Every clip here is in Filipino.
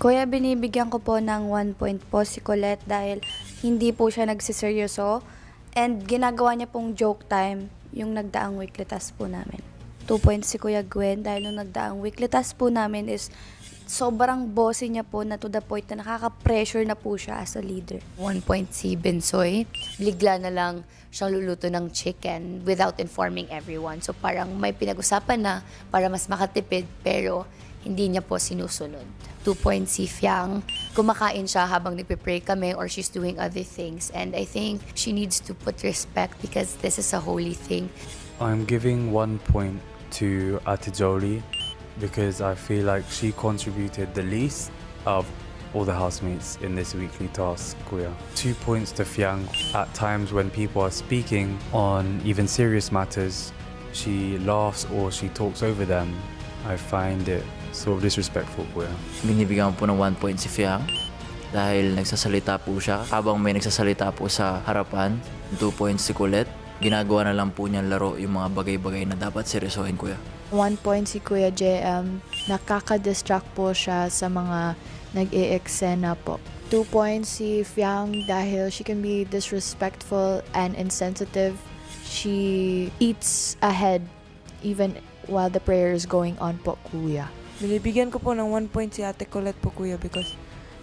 Kuya, binibigyan ko po ng 1 point po si Colette dahil hindi po siya nagsiseryoso and ginagawa niya pong joke time yung nagdaang weekly task po namin. 2 points si Kuya Gwen dahil nung nagdaang weekly task po namin is sobrang bossy niya po na to the point na nakaka-pressure na po siya as a leader. 1 point si Bensoy, bigla na lang siyang luluto ng chicken without informing everyone. So parang may pinag-usapan na para mas makatipid pero hindi niya po sinusunod. 2 points si Fiang, kumakain siya habang nagpe-pray kami or she's doing other things. And I think she needs to put respect because this is a holy thing. I'm giving 1 point to Ate Jolie because I feel like she contributed the least of all the housemates in this weekly task, Kuya. 2 points to Fiang. At times when people are speaking on even serious matters, she laughs or she talks over them. I find it so disrespectful, Kuya. Binibigyan ko po ng 1 point si Fiang dahil nagsasalita po siya habang may nagsasalita po sa harapan. 2 points si Colette. Ginagawa na lang po niyang laro yung mga bagay-bagay na dapat seryosohin, Kuya. 1 point si Kuya JM. Nakaka-distract po siya sa mga nag-i-eksena po. 2 points si Fiang dahil she can be disrespectful and insensitive. She eats ahead even while the prayer is going on po, Kuya. Binibigyan ko po ng 1 point si Ate Colette po, Kuya, because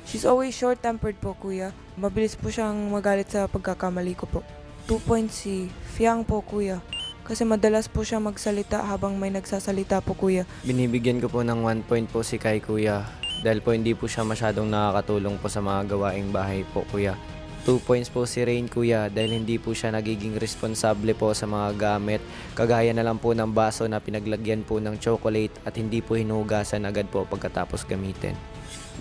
she's always short-tempered po, Kuya. Mabilis po siyang magalit sa pagkakamali ko po. 2 points si Fiang po, Kuya, kasi madalas po siya magsalita habang may nagsasalita po, Kuya. Binibigyan ko po ng 1 point po si Kai, Kuya, dahil po hindi po siya masyadong nakakatulong po sa mga gawaing bahay po, Kuya. 2 points po si Rain, Kuya, dahil hindi po siya nagiging responsable po sa mga gamit. Kagaya na lang po ng baso na pinaglagyan po ng chocolate at hindi po hinugasan agad po pagkatapos gamitin.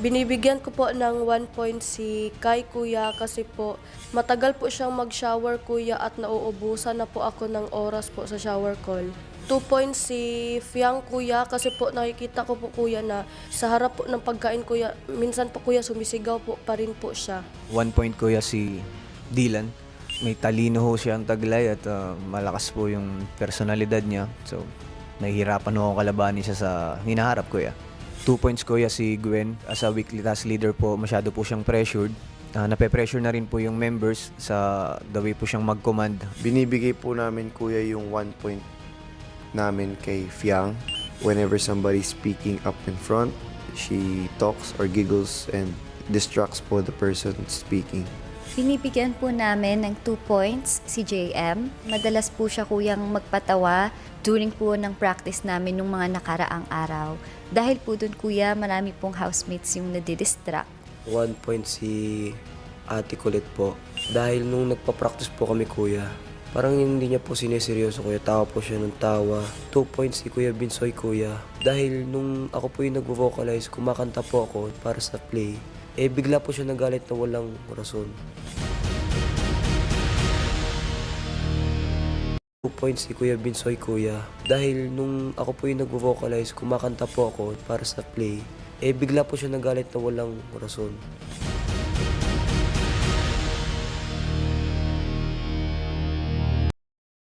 Binibigyan ko po ng 1 point si Kai, Kuya, kasi po matagal po siyang mag-shower, Kuya, at nauubusan na po ako ng oras po sa shower call. 2 points si Fiang, Kuya, kasi po nakikita ko po, Kuya, na sa harap po ng pagkain, Kuya, minsan po, Kuya, sumisigaw po pa rin po siya. 1 point, Kuya, si Dylan. May talino ho siya ang taglay at malakas po yung personalidad niya. So, nahihirapan ho ako kalabanin siya sa hinaharap, Kuya. 2 points, Kuya, si Gwen. As a weekly task leader po, masyado po siyang pressured. Nape-pressure na rin po yung members sa the way po siyang mag-command. Binibigay po namin, Kuya, yung 1 point namin kay Fiang. Whenever somebody's speaking up in front, she talks or giggles and distracts po the person speaking. Binibigyan po namin ng 2 points si JM. Madalas po siya kuyang magpatawa during po ng practice namin nung mga nakaraang araw. Dahil po dun, Kuya, marami pong housemates yung nadidistract. 1 point si Ate Colette po. Dahil nung nagpa-practice po kami, Kuya, parang hindi niya po sineseryoso, Kuya. Tawa po siya ng tawa. 2 points si Kuya Binsoy, Kuya. Dahil nung ako po yung nag-vocalize, kumakanta po ako para sa play, bigla po siya nagalit na walang rason. 2 points si Kuya Binsoy, Kuya. Dahil nung ako po yung nag-vocalize, kumakanta po ako para sa play, bigla po siya nagalit na walang rason.